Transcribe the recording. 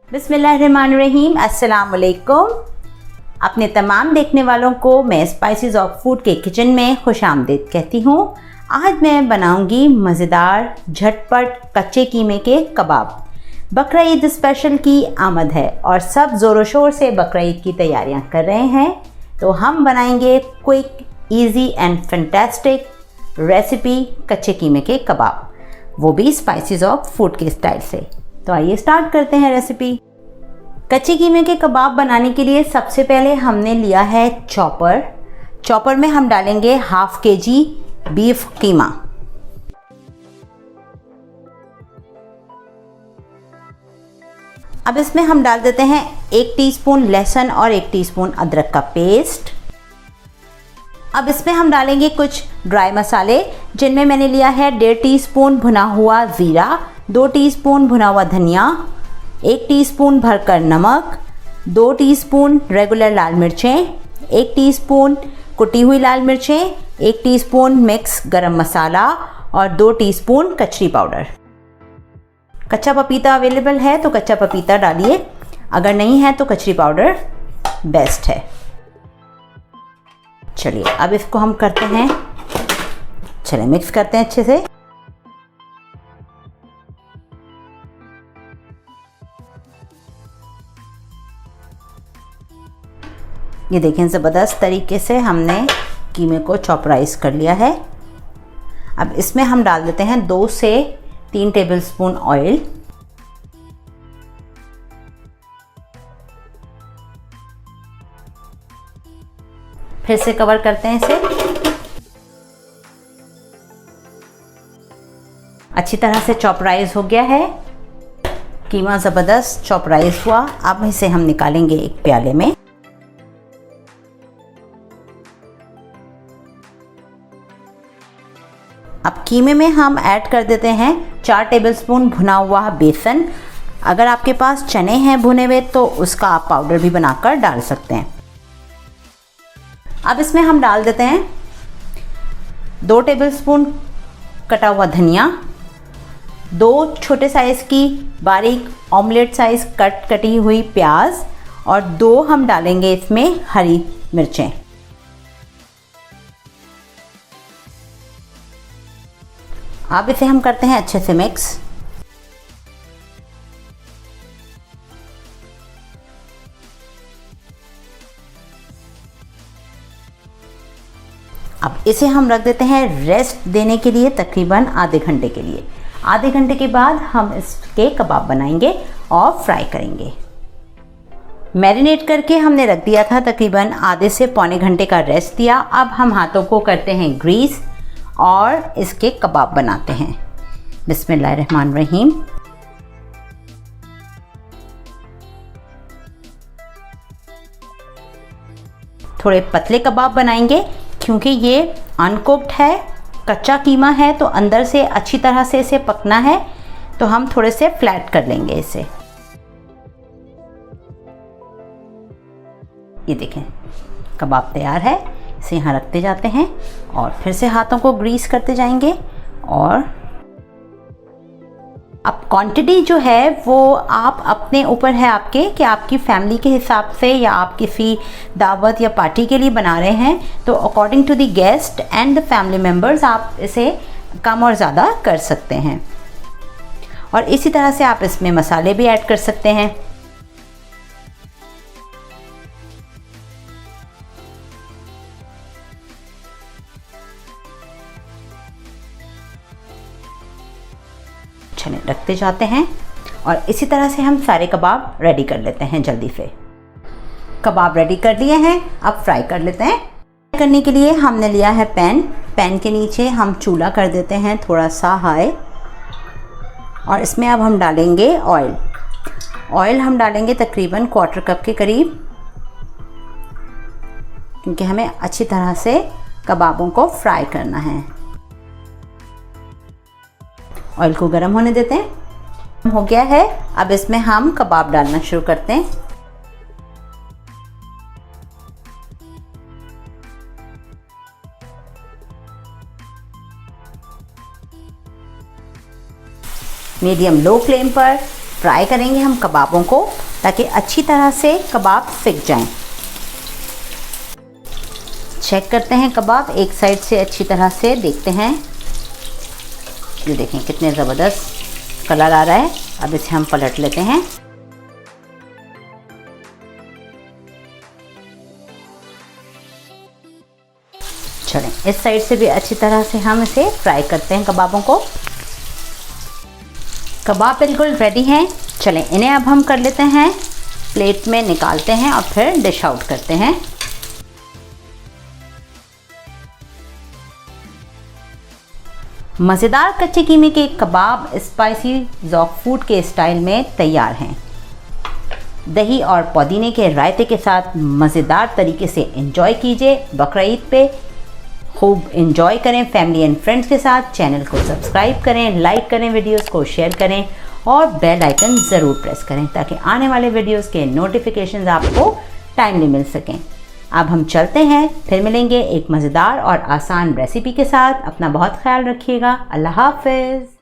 बिस्मिल्लाहिर्रहमानिर्रहीम, अस्सलाम वालेकुम। अपने तमाम देखने वालों को मैं स्पाइसेस ऑफ फूड के किचन में खुशामदीद कहती हूँ। आज मैं बनाऊँगी मज़ेदार झटपट कच्चे कीमे के कबाब। बकरा ईद स्पेशल की आमद है और सब ज़ोरों शोर से बकरा ईद की तैयारियाँ कर रहे हैं, तो हम बनाएंगे quick easy and fantastic recipe कच्चे कीमे के कबाब, वो भी स्पाइसेस ऑफ फूड के स्टाइल से। तो आइए स्टार्ट करते हैं रेसिपी। कच्चे कीमे के कबाब बनाने के लिए सबसे पहले हमने लिया है चॉपर में हम डालेंगे हाफ kg बीफ कीमा। अब इसमें हम डाल देते हैं 1 टीस्पून लहसुन और 1 टीस्पून अदरक का पेस्ट। अब इसमें हम डालेंगे कुछ ड्राई मसाले, जिनमें मैंने लिया है 1.5 टीस्पून भुना हुआ ज़ीरा, 2 टीस्पून भुना हुआ धनिया, 1 टीस्पून भरकर नमक, 2 टीस्पून रेगुलर लाल मिर्चें, 1 टीस्पून कुटी हुई लाल मिर्चें, 1 टीस्पून मिक्स गरम मसाला और 2 टीस्पून कचरी पाउडर। कच्चा पपीता अवेलेबल है तो कच्चा पपीता डालिए, अगर नहीं है तो कचरी पाउडर बेस्ट है। चलिए अब इसको हम करते हैं, चलिए मिक्स करते हैं अच्छे से। ये देखें, ज़बरदस्त तरीके से हमने कीमे को चॉपराइज कर लिया है। अब इसमें हम डाल देते हैं 2 से 3 टेबलस्पून ऑयल। फिर से कवर करते हैं इसे। अच्छी तरह से चॉपराइज हो गया है, कीमा ज़बरदस्त चॉपराइज हुआ। अब इसे हम निकालेंगे एक प्याले में। अब कीमे में हम ऐड कर देते हैं 4 टेबलस्पून भुना हुआ बेसन। अगर आपके पास चने हैं भुने हुए तो उसका आप पाउडर भी बनाकर डाल सकते हैं। अब इसमें हम डाल देते हैं 2 टेबलस्पून कटा हुआ धनिया, 2 छोटे साइज़ की बारीक ऑमलेट साइज़ कटी हुई प्याज और 2 हम डालेंगे इसमें हरी मिर्चें। अब इसे हम करते हैं अच्छे से मिक्स। अब इसे हम रख देते हैं रेस्ट देने के लिए तकरीबन आधे घंटे के लिए। आधे घंटे के बाद हम इसके कबाब बनाएंगे और फ्राई करेंगे। मैरिनेट करके हमने रख दिया था, तकरीबन आधे से पौने घंटे का रेस्ट दिया। अब हम हाथों को करते हैं ग्रीस और इसके कबाब बनाते हैं। बिस्मिल्लाहिर्रहमानिर्रहीम। थोड़े पतले कबाब बनाएंगे क्योंकि ये अनकुक्ड है, कच्चा कीमा है, तो अंदर से अच्छी तरह से इसे पकना है, तो हम थोड़े से फ्लैट कर लेंगे इसे। ये देखें, कबाब तैयार है। इसे यहाँ रखते जाते हैं और फिर से हाथों को ग्रीस करते जाएंगे। और अब क्वांटिटी जो है वो आप अपने ऊपर है आपके, कि आपकी फैमिली के हिसाब से या आप किसी दावत या पार्टी के लिए बना रहे हैं, तो according to the guest and the family members आप इसे कम और ज़्यादा कर सकते हैं। और इसी तरह से आप इसमें मसाले भी ऐड कर सकते हैं। चलिए रखते जाते हैं और इसी तरह से हम सारे कबाब रेडी कर लेते हैं। जल्दी से कबाब रेडी कर लिए हैं, अब फ्राई कर लेते हैं। फ्राई करने के लिए हमने लिया है पैन के नीचे हम चूल्हा कर देते हैं थोड़ा सा हाई, और इसमें अब हम डालेंगे ऑयल हम डालेंगे तकरीबन 1/4 कप के करीब, क्योंकि हमें अच्छी तरह से कबाबों को फ्राई करना है। ऑयल को गर्म होने देते हैं। हो गया है, अब इसमें हम कबाब डालना शुरू करते हैं। मीडियम लो फ्लेम पर फ्राई करेंगे हम कबाबों को ताकि अच्छी तरह से कबाब सिक जाएं। चेक करते हैं कबाब एक साइड से अच्छी तरह से देखते हैं। ये देखें कितने ज़बरदस्त कलर आ रहा है। अब इसे हम पलट लेते हैं। चलें इस साइड से भी अच्छी तरह से हम इसे फ्राई करते हैं कबाबों को। कबाब बिल्कुल रेडी हैं। चलें इन्हें अब हम कर लेते हैं, प्लेट में निकालते हैं और फिर डिश आउट करते हैं। मज़ेदार कच्चे कीमे के कबाब स्पाइसी ज़ौक़ फूड के स्टाइल में तैयार हैं। दही और पुदीने के रायते के साथ मज़ेदार तरीके से एंजॉय कीजिए। बकरीद पे खूब एंजॉय करें फैमिली एंड फ्रेंड्स के साथ। चैनल को सब्सक्राइब करें, लाइक करें, वीडियोस को शेयर करें और बेल आइकन ज़रूर प्रेस करें ताकि आने वाले वीडियोस के नोटिफिकेशंस आपको टाइमली मिल सकें। अब हम चलते हैं, फिर मिलेंगे एक मज़ेदार और आसान रेसिपी के साथ। अपना बहुत ख्याल रखिएगा। अल्लाह हाफ़िज़।